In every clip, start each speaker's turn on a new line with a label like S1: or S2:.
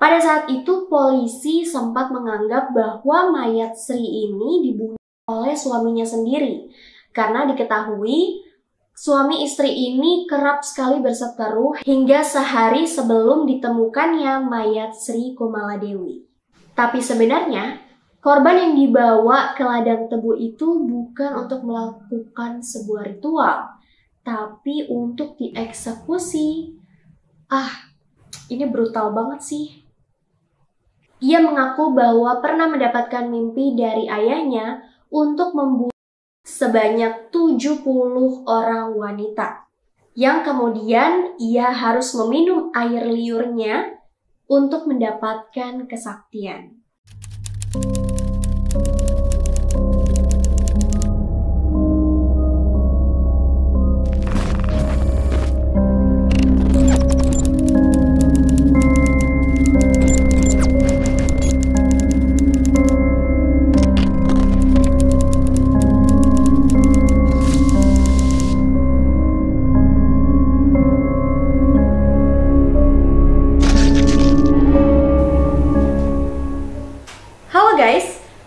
S1: Pada saat itu polisi sempat menganggap bahwa mayat Sri ini dibunuh oleh suaminya sendiri karena diketahui suami istri ini kerap sekali berseteru hingga sehari sebelum ditemukannya mayat Sri Komaladewi. Tapi sebenarnya korban yang dibawa ke ladang tebu itu bukan untuk melakukan sebuah ritual, tapi untuk dieksekusi. Ini brutal banget sih. Ia mengaku bahwa pernah mendapatkan mimpi dari ayahnya untuk membunuh sebanyak 70 orang wanita, yang kemudian ia harus meminum air liurnya untuk mendapatkan kesaktian.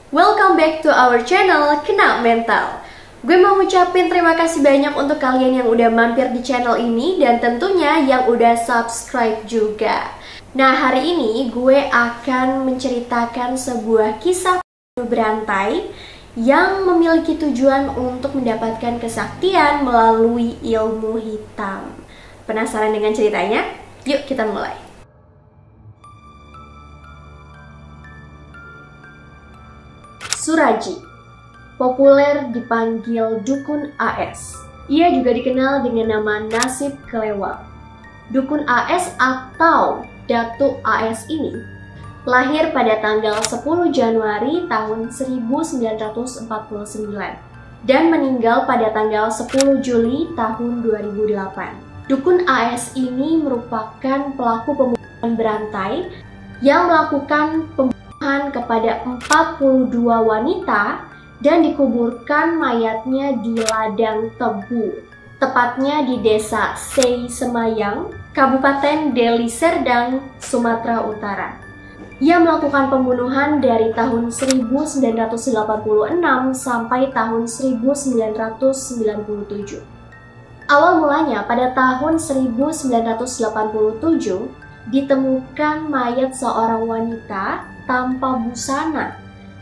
S1: Welcome back to our channel Kena Mental. Gue mau ngucapin terima kasih banyak untuk kalian yang udah mampir di channel ini dan tentunya yang udah subscribe juga. Nah, hari ini gue akan menceritakan sebuah kisah berantai yang memiliki tujuan untuk mendapatkan kesaktian melalui ilmu hitam. Penasaran dengan ceritanya? Yuk kita mulai. Suraji, populer dipanggil Dukun AS. Ia juga dikenal dengan nama Nasib Kelewang. Dukun AS atau Datuk AS ini lahir pada tanggal 10 Januari tahun 1949 dan meninggal pada tanggal 10 Juli tahun 2008. Dukun AS ini merupakan pelaku pembunuhan berantai yang melakukan pembunuhan kepada 42 wanita dan dikuburkan mayatnya di ladang tebu, tepatnya di desa Sei Semayang, Kabupaten Deli Serdang, Sumatera Utara. Ia melakukan pembunuhan dari tahun 1986 sampai tahun 1997. Awal mulanya pada tahun 1987 ditemukan mayat seorang wanita tanpa busana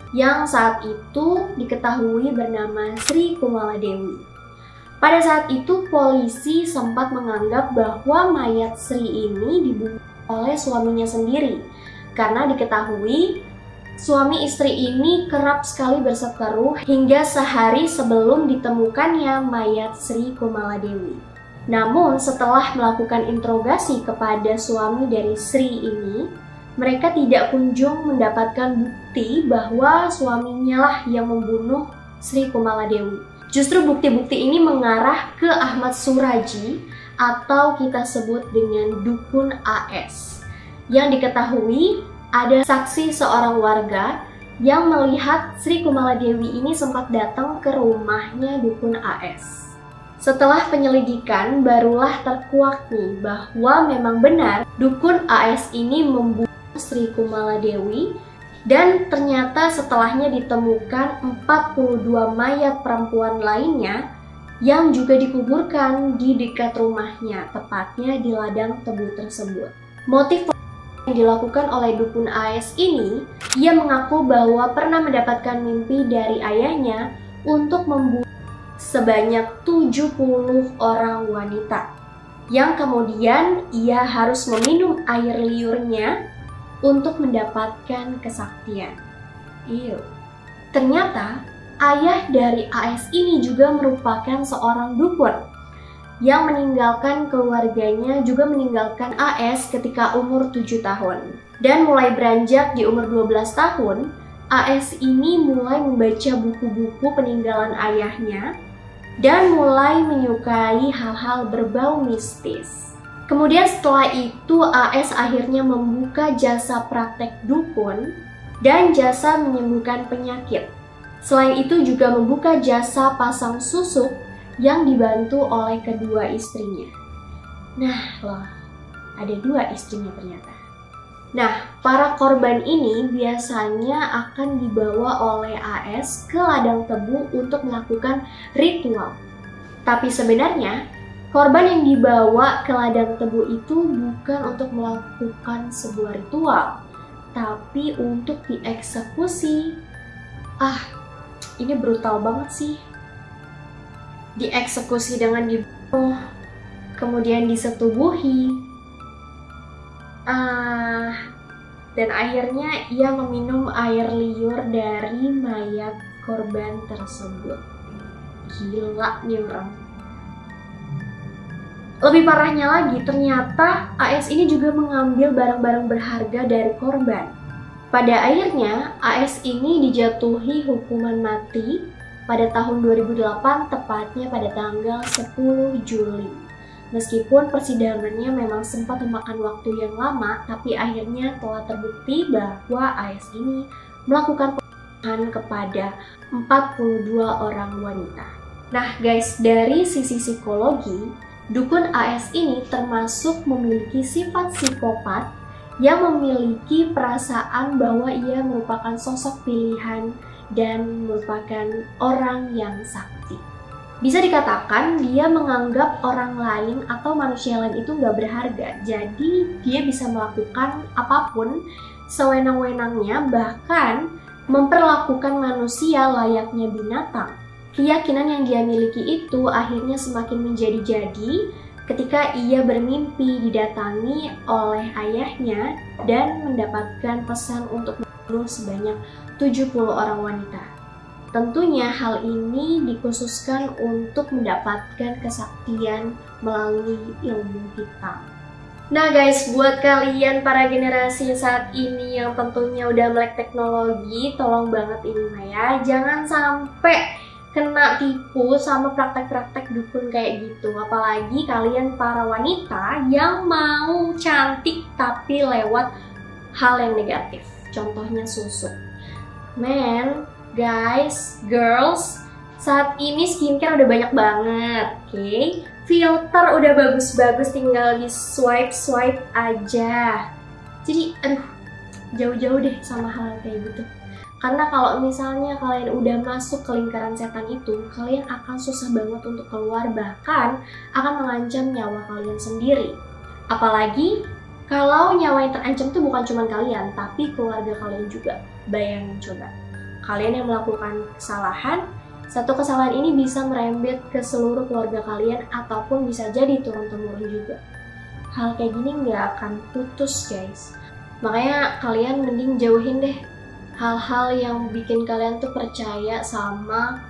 S1: yang saat itu diketahui bernama Sri Komaladewi. Pada saat itu polisi sempat menganggap bahwa mayat Sri ini dibunuh oleh suaminya sendiri karena diketahui suami istri ini kerap sekali berseteru hingga sehari sebelum ditemukannya mayat Sri Komaladewi. Namun setelah melakukan interogasi kepada suami dari Sri ini, mereka tidak kunjung mendapatkan bukti bahwa suaminya lah yang membunuh Sri Komaladewi. Justru bukti-bukti ini mengarah ke Ahmad Suraji atau kita sebut dengan Dukun AS. Yang diketahui ada saksi seorang warga yang melihat Sri Komaladewi ini sempat datang ke rumahnya Dukun AS. Setelah penyelidikan barulah terkuak nih bahwa memang benar Dukun AS ini membunuh Sri Komaladewi dan ternyata setelahnya ditemukan 42 mayat perempuan lainnya yang juga dikuburkan di dekat rumahnya, tepatnya di ladang tebu tersebut. Motif yang dilakukan oleh Dukun AS ini, ia mengaku bahwa pernah mendapatkan mimpi dari ayahnya untuk membunuh sebanyak 70 orang wanita, yang kemudian ia harus meminum air liurnya untuk mendapatkan kesaktian. Ternyata ayah dari AS ini juga merupakan seorang dukun yang meninggalkan keluarganya, juga meninggalkan AS ketika umur 7 tahun. Dan mulai beranjak di umur 12 tahun, AS ini mulai membaca buku-buku peninggalan ayahnya dan mulai menyukai hal-hal berbau mistis. Kemudian setelah itu AS akhirnya membuka jasa praktek dukun dan jasa menyembuhkan penyakit. Selain itu juga membuka jasa pasang susuk yang dibantu oleh kedua istrinya. Nah loh, ada 2 istrinya ternyata. Nah, Para korban ini biasanya akan dibawa oleh AS ke ladang tebu untuk melakukan ritual. Tapi sebenarnya, korban yang dibawa ke ladang tebu itu bukan untuk melakukan sebuah ritual, tapi untuk dieksekusi. Ini brutal banget sih. Dieksekusi dengan dibunuh, kemudian disetubuhi. Dan akhirnya ia meminum air liur dari mayat korban tersebut. Gila nih orang. Lebih parahnya lagi, ternyata AS ini juga mengambil barang-barang berharga dari korban. Pada akhirnya, AS ini dijatuhi hukuman mati pada tahun 2008, tepatnya pada tanggal 10 Juli. Meskipun persidangannya memang sempat memakan waktu yang lama, tapi akhirnya telah terbukti bahwa AS ini melakukan pembunuhan kepada 42 orang wanita. Nah guys, dari sisi psikologi, dukun AS ini termasuk memiliki sifat psikopat yang memiliki perasaan bahwa ia merupakan sosok pilihan dan merupakan orang yang sakti. Bisa dikatakan dia menganggap orang lain atau manusia lain itu nggak berharga. Jadi dia bisa melakukan apapun sewenang-wenangnya, bahkan memperlakukan manusia layaknya binatang. Keyakinan yang dia miliki itu akhirnya semakin menjadi-jadi ketika ia bermimpi didatangi oleh ayahnya dan mendapatkan pesan untuk membunuh sebanyak 70 orang wanita. Tentunya hal ini dikhususkan untuk mendapatkan kesaktian melalui ilmu hitam. Nah guys, buat kalian para generasi saat ini yang tentunya udah melek teknologi, tolong banget ini mah ya, jangan sampai kena tipu sama praktek-praktek dukun kayak gitu. Apalagi kalian para wanita yang mau cantik tapi lewat hal yang negatif. Contohnya susuk. Guys, girls, saat ini skincare udah banyak banget, oke? Filter udah bagus-bagus, tinggal di swipe aja. Jadi, jauh-jauh deh sama hal kayak gitu. Karena kalau misalnya kalian udah masuk ke lingkaran setan itu, kalian akan susah banget untuk keluar, bahkan akan mengancam nyawa kalian sendiri. Apalagi kalau nyawa yang terancam itu bukan cuma kalian, tapi keluarga kalian juga. Bayangin coba. Kalian yang melakukan kesalahan, satu kesalahan ini bisa merembet ke seluruh keluarga kalian ataupun bisa jadi turun-temurun juga. Hal kayak gini nggak akan putus guys. Makanya kalian mending jauhin deh hal-hal yang bikin kalian tuh percaya sama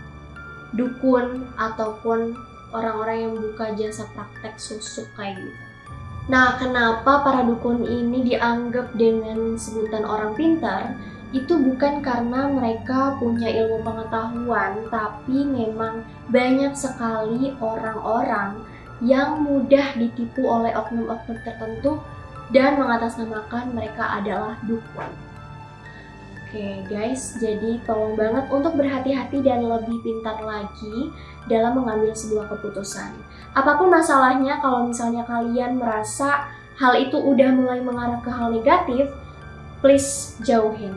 S1: dukun ataupun orang-orang yang buka jasa praktek susuk kayak gitu. Nah, kenapa para dukun ini dianggap dengan sebutan orang pintar? Itu bukan karena mereka punya ilmu pengetahuan, tapi memang banyak sekali orang-orang yang mudah ditipu oleh oknum-oknum tertentu dan mengatasnamakan mereka adalah dukun. Oke guys, jadi tolong banget untuk berhati-hati dan lebih pintar lagi dalam mengambil sebuah keputusan. Apapun masalahnya, kalau misalnya kalian merasa hal itu udah mulai mengarah ke hal negatif, please jauhin.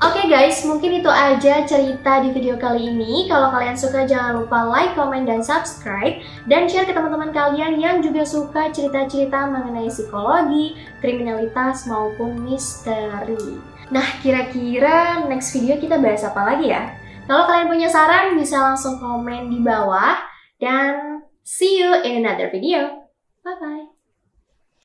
S1: Oke guys, mungkin itu aja cerita di video kali ini. Kalau kalian suka jangan lupa like, comment, dan subscribe. Dan share ke teman-teman kalian yang juga suka cerita-cerita mengenai psikologi, kriminalitas, maupun misteri. Nah, kira-kira next video kita bahas apa lagi ya? Kalau kalian punya saran, bisa langsung komen di bawah. Dan see you in another video. Bye-bye.